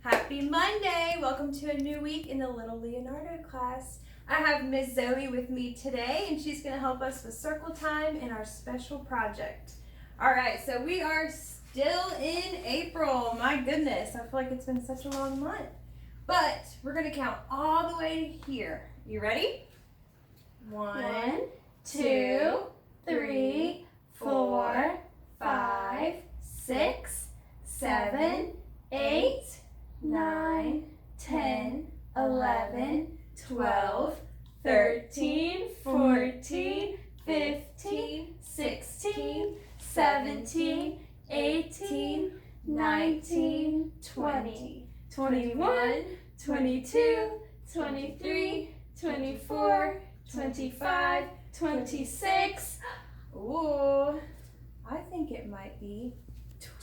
Happy Monday! Welcome to a new week in the Little Leonardo class. I have Miss Zoe with me today, and she's going to help us with circle time and our special project. All right, so we are still in April. My goodness, I feel like it's been such a long month. But we're going to count all the way to here. You ready? 1, 2, 3, 4, 5, 6, 7, 8, 9, 10, 11, 12, 13, 14, 15, 16, 17, 18, 19, 20, 21, 22, 23, 24, 25, 26. Ooh, I think it might be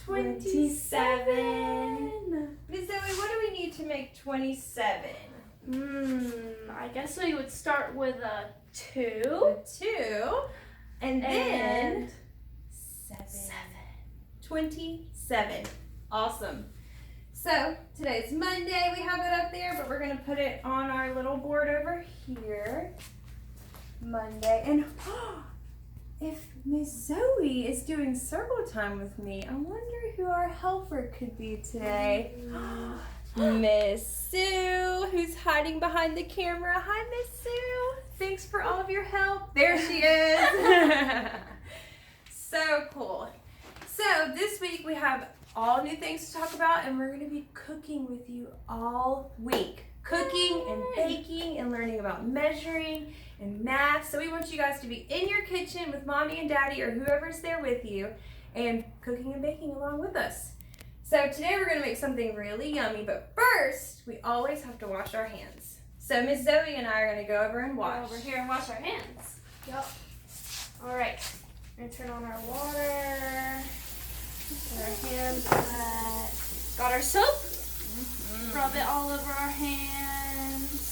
27. Miss Zoe, what do we need to make 27? I guess we would start with a 2. A 2. And then 7. 27. Awesome. So today's Monday. We have it up there, but we're going to put it on our little board over here. Monday. And if Miss Zoe is doing circle time with me, I wonder who our helper could be today. Miss Sue, who's hiding behind the camera. Hi, Miss Sue. Thanks for all of your help. There she is. So cool. So this week we have all new things to talk about, and we're going to be cooking with you all week. Cooking and baking and learning about measuring and math. So we want you guys to be in your kitchen with mommy and daddy or whoever's there with you and cooking and baking along with us. So today we're going to make something really yummy, but first we always have to wash our hands. So Miss Zoe and I are going to go over and wash. Go over here and wash our hands. Yep. All right. We're going to turn on our water. Put our hands wet. Got our soap. Rub it all over our hands.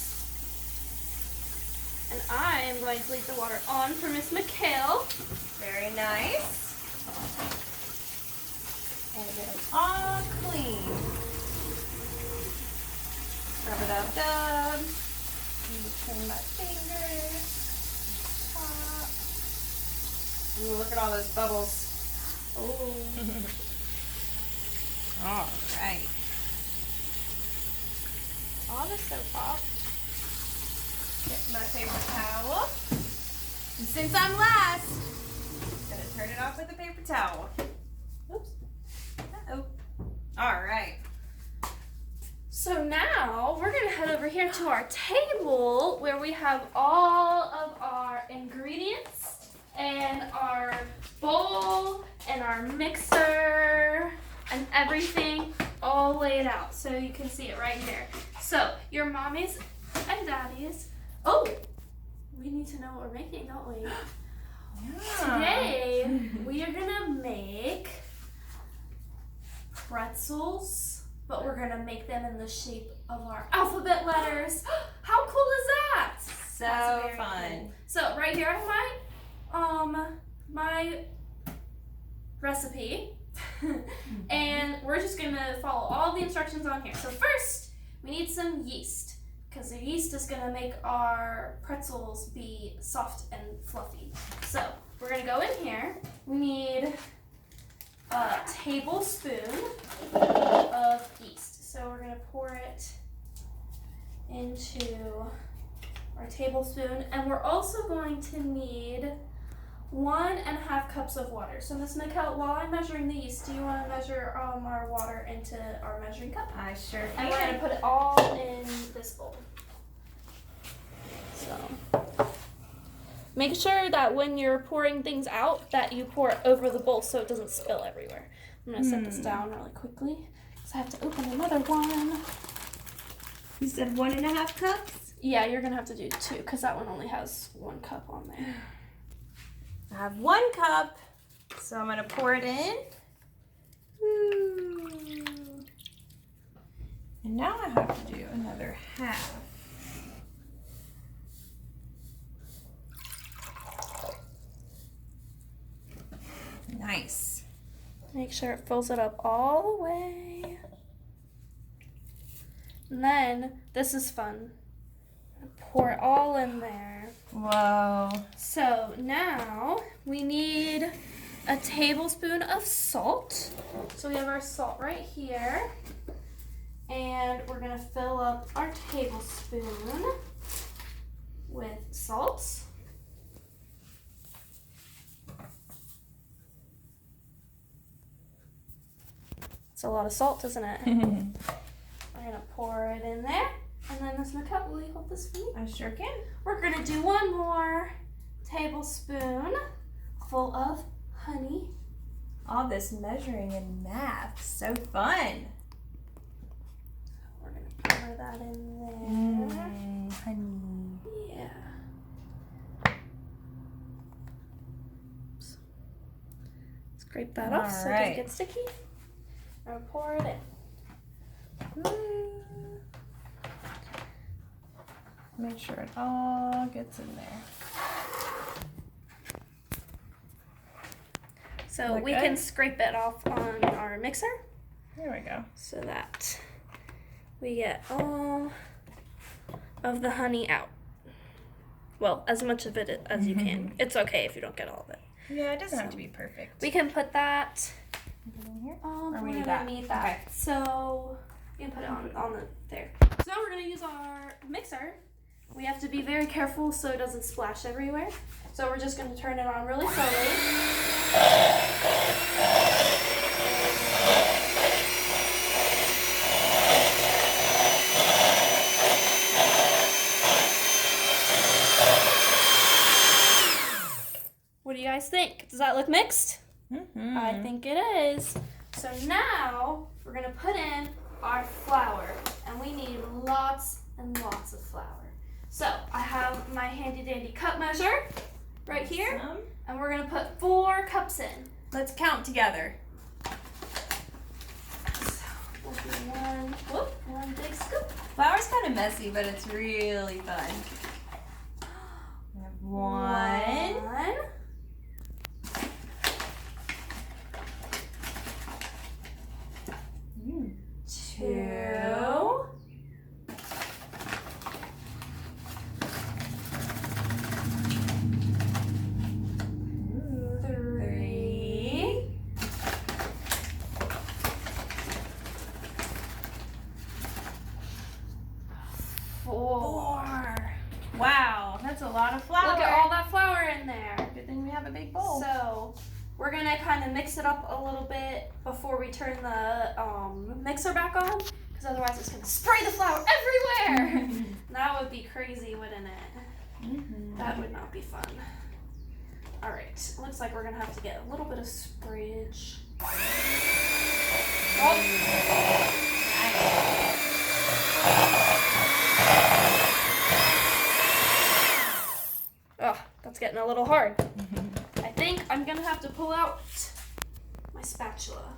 And I am going to leave the water on for Miss McHale. Very nice. And get it all clean. Rub it up, dub. Between my fingers. Pop. Ooh, look at all those bubbles. Oh. All right. All the soap off. Get my paper towel. And since I'm last, I'm gonna turn it off with a paper towel. Oops. Uh-oh. All right. So now we're gonna head over here to our table where we have all of our ingredients and our bowl and our mixer and everything all laid out. So you can see it right here. So your mommy's and daddy's. Oh, we need to know what we're making, don't we? Yeah. Today we are gonna make pretzels, but we're gonna make them in the shape of our alphabet letters. How cool is that? So fun. Cool. So right here I have my recipe. And we're just gonna follow all the instructions on here. So first, we need some yeast, because the yeast is gonna make our pretzels be soft and fluffy. So we're gonna go in here. We need a tablespoon of yeast. So we're gonna pour it into our tablespoon, and we're also going to need 1.5 cups of water. So Miss McHale, while I'm measuring the yeast, do you want to measure our water into our measuring cup? I sure can. And we're going to put it all in this bowl. So make sure that when you're pouring things out that you pour it over the bowl so it doesn't spill everywhere. I'm going to set this down really quickly because I have to open another one. You said 1.5 cups? Yeah, you're going to have to do 2 because that one only has 1 cup on there. I have 1 cup, so I'm going to pour it in. Ooh. And now I have to do another half. Nice. Make sure it fills it up all the way. And then, this is fun. Pour it all in there. Whoa. So now we need a tablespoon of salt. So we have our salt right here. And we're gonna fill up our tablespoon with salt. It's a lot of salt, isn't it? We're gonna pour it in there. And then Miss McCut, will you hold this for me? I sure can. We're gonna do one more tablespoon full of honey. All this measuring and math, so fun. We're gonna pour that in there. Honey. Yeah. Scrape that off so it doesn't get sticky. We're gonna pour it in. Make sure it all gets in there. So Look we good? can scrape it off on our mixer There we go. so that we get all of the honey out. Well, as much of it as you can. It's okay if you don't get all of it. Yeah, it doesn't have to be perfect. We can put that. In here? Or we we're need gonna that? need that. Okay. So you can put it on the there. So now we're gonna use our mixer. We have to be very careful so it doesn't splash everywhere. So we're just gonna turn it on really slowly. What do you guys think? Does that look mixed? Mm-hmm. I think it is. So now we're gonna put in our flour, and we need lots and lots of flour. So I have my handy dandy cup measure right here, and we're gonna put 4 cups in. Let's count together. So we'll do one big scoop. Flour's kind of messy, but it's really fun. We have 1. 2. 3. 4. Wow, that's a lot of flour. Look at all that flour in there. Good thing we have a big bowl. So we're gonna kind of mix it up a little bit before we turn the mixer back on, because otherwise it's gonna spray the flour everywhere. That would be crazy, wouldn't it? Mm-hmm. That would not be fun. All right, looks like we're gonna have to get a little bit of sprayage. Oh, that's getting a little hard. I think I'm gonna have to pull out my spatula.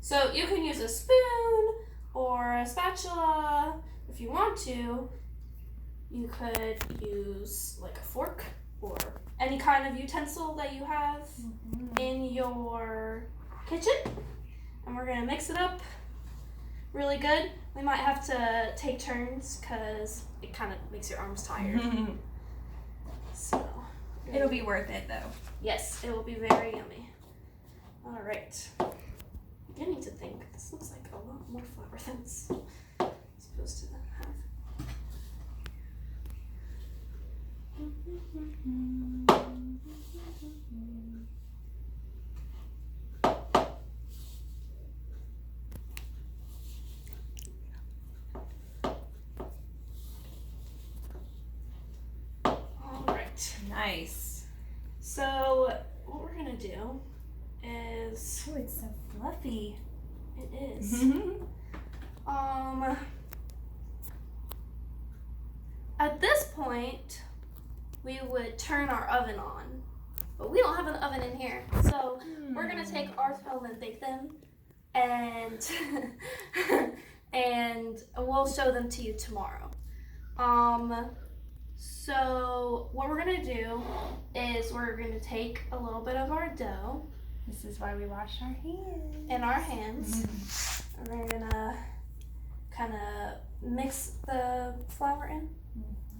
So you can use a spoon or a spatula if you want to. You could use like a fork or any kind of utensil that you have in your kitchen. And we're gonna mix it up really good. We might have to take turns because it kind of makes your arms tired. So It'll be worth it though. yes, it will be very yummy. All right. I'm beginning to think this looks like a lot more flour than it's supposed to have. All right. Nice. So what we're gonna do is Oh, it's so fluffy. it is at this point we would turn our oven on, but we don't have an oven in here, so we're gonna take our 12 and bake them, and and we'll show them to you tomorrow. So what we're gonna do is we're gonna take a little bit of our dough This is why we wash our hands. in our hands, and we're gonna kind of mix the flour in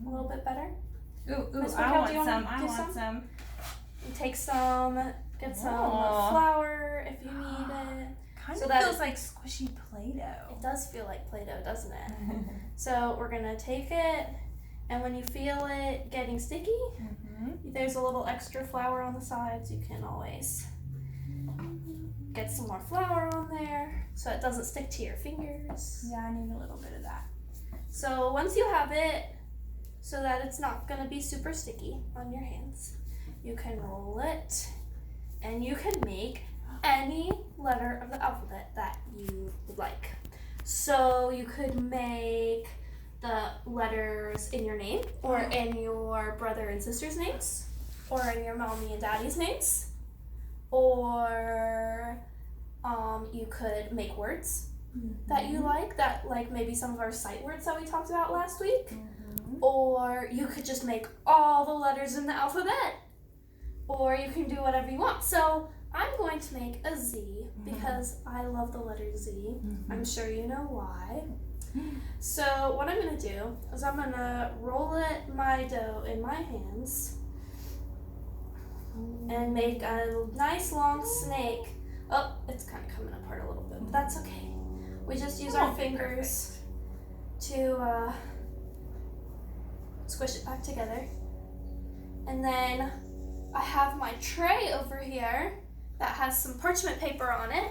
a little bit better? Ooh, Miss I Raquel, do want you wanna some. I do want some. And take some, get some flour if you need it. Kind So of that feels like squishy Play-Doh. It does feel like Play-Doh, doesn't it? So we're gonna take it, and when you feel it getting sticky, there's a little extra flour on the sides. You can always get some more flour on there so it doesn't stick to your fingers. Yeah, I need a little bit of that. So once you have it, so that it's not gonna be super sticky on your hands, you can roll it, and you can make any letter of the alphabet that you would like. So you could make the letters in your name, or in your brother and sister's names, or in your mommy and daddy's names, or you could make words that you like, that like maybe some of our sight words that we talked about last week, or you could just make all the letters in the alphabet, or you can do whatever you want. So I'm going to make a Z because I love the letter Z. I'm sure you know why. So what I'm going to do is I'm going to roll my dough in my hands and make a nice long snake. Oh, it's kind of coming apart a little bit, but that's okay. We just use our fingers to squish it back together. And then I have my tray over here that has some parchment paper on it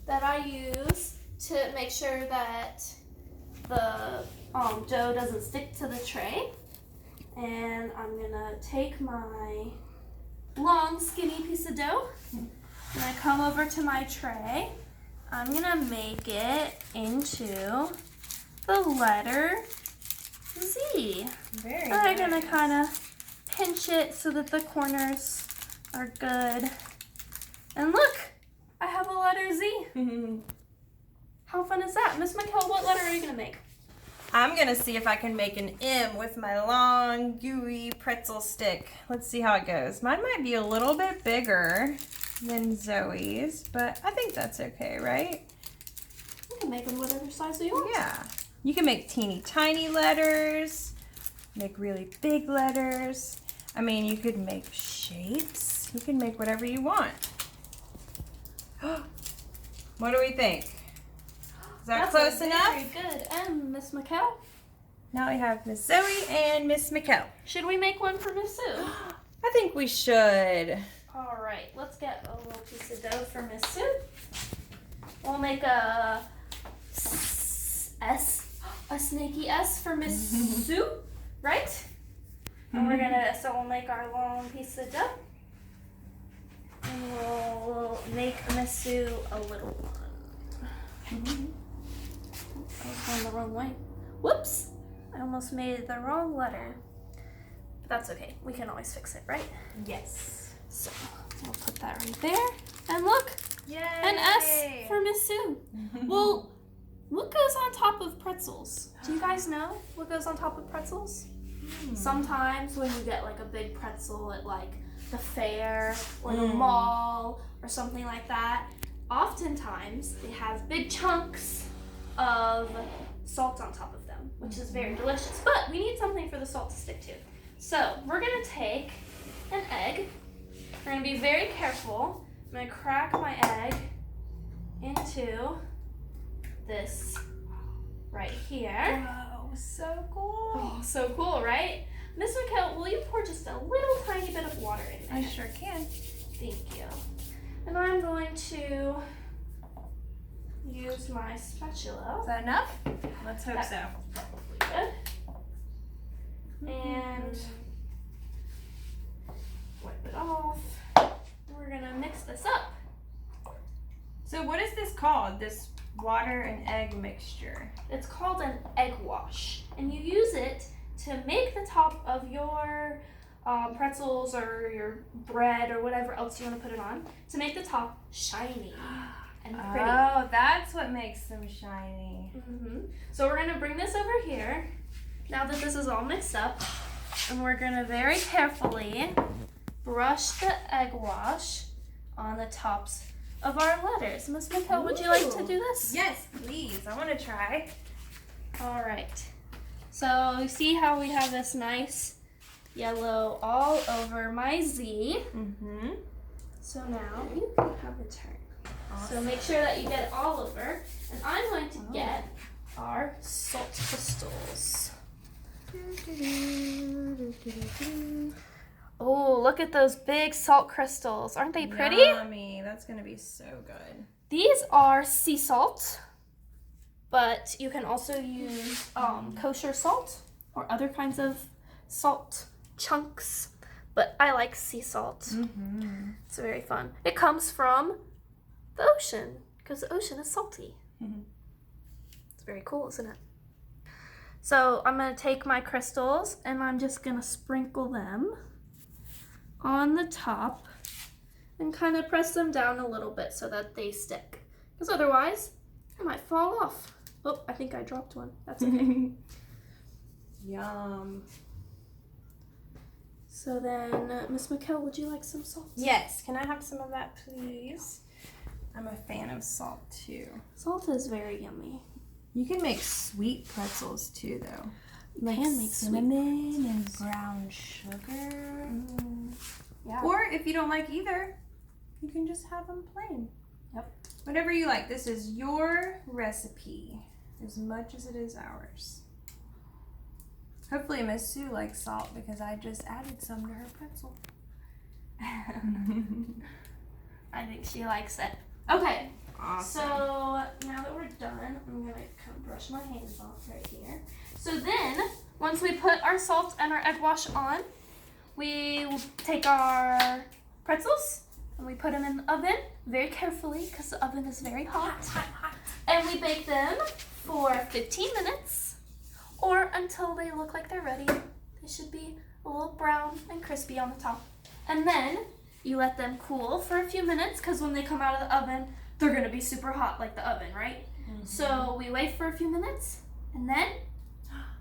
that I use to make sure that the dough doesn't stick to the tray. And I'm gonna take my long skinny piece of dough, I'm gonna come over to my tray. I'm gonna make it into the letter Z. Very I'm good. gonna kind of pinch it so that the corners are good. And look, I have a letter Z. How fun is that? Miss Michael, what letter are you gonna make? I'm gonna see if I can make an M with my long, gooey pretzel stick. Let's see how it goes. Mine might be a little bit bigger than Zoe's, but I think that's okay, right? You can make them whatever size you want. Yeah. You can make teeny tiny letters, make really big letters. I mean, you could make shapes. You can make whatever you want. What do we think? Is that close enough? Very good. And Miss Michael? Now we have Miss Zoe and Miss Mikel. Should we make one for Miss Sue? I think we should. All right, let's get a little piece of dough for Miss Sue. We'll make a snaky S for Miss Sue, right? And we'll make our long piece of dough. And we'll make Miss Sue a little one. I was going the wrong way. Whoops! I almost made the wrong letter. But that's okay. We can always fix it, right? Yes. So we'll put that right there. And look! Yay! An S for Miss Sue. Well, what goes on top of pretzels? Do you guys know what goes on top of pretzels? Sometimes when you get like a big pretzel at like the fair or the mall or something like that, oftentimes they have big chunks of salt on top of them, which is very delicious. But we need something for the salt to stick to. So we're gonna take an egg. We're gonna be very careful. I'm gonna crack my egg into this right here. Wow, so cool. Oh, so cool, right? Miss Mikel, will you pour just a little tiny bit of water in there? I sure can. Thank you. And I'm going to use my spatula. Is that enough? Let's hope so. Good. And wipe it off. We're gonna mix this up. So what is this called? This water and egg mixture? It's called an egg wash, and you use it to make the top of your pretzels or your bread or whatever else you want to put it on, to make the top shiny and pretty. Oh, that's what makes them shiny. So we're going to bring this over here, now that this is all mixed up, and we're going to very carefully brush the egg wash on the tops of our letters. Miss Mikel, would you like to do this? Yes, please. I want to try. All right. So you see how we have this nice yellow all over my Z. Mm-hmm. So now you can have a turn. Awesome. So make sure that you get it all over. And I'm going to get our salt crystals. Oh, look at those big salt crystals. Aren't they pretty? Yummy. That's going to be so good. These are sea salt, but you can also use kosher salt or other kinds of salt chunks. But I like sea salt. Mm-hmm. It's very fun. It comes from the ocean because the ocean is salty. Mm-hmm. It's very cool, isn't it? So I'm going to take my crystals and I'm just going to sprinkle them on the top and kind of press them down a little bit so that they stick. Because otherwise, it might fall off. Oh, I think I dropped one. That's okay. Yum. So then, Miss McKell, would you like some salt? Yes. Can I have some of that, please? I'm a fan of salt, too. Salt is very yummy. You can make sweet pretzels, too, though. You can make cinnamon and brown sugar. Yeah. Or if you don't like either, you can just have them plain. Yep. Whatever you like. This is your recipe as much as it is ours. Hopefully Miss Sue likes salt because I just added some to her pretzel. I think she likes it. Okay. Awesome. So now that we're done, I'm gonna kind of brush my hands off right here. So then, once we put our salt and our egg wash on, we will take our pretzels and we put them in the oven very carefully because the oven is very hot. And we bake them for 15 minutes or until they look like they're ready. They should be a little brown and crispy on the top. And then you let them cool for a few minutes because when they come out of the oven, they're gonna be super hot like the oven, right? Mm-hmm. So we wait for a few minutes and then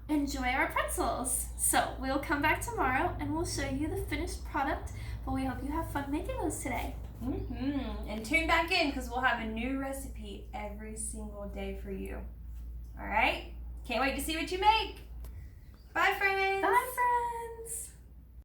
enjoy our pretzels. So we'll come back tomorrow and we'll show you the finished product, but we hope you have fun making those today. Mm-hmm. And tune back in because we'll have a new recipe every single day for you. All right? Can't wait to see what you make. Bye, friends. Bye, friends.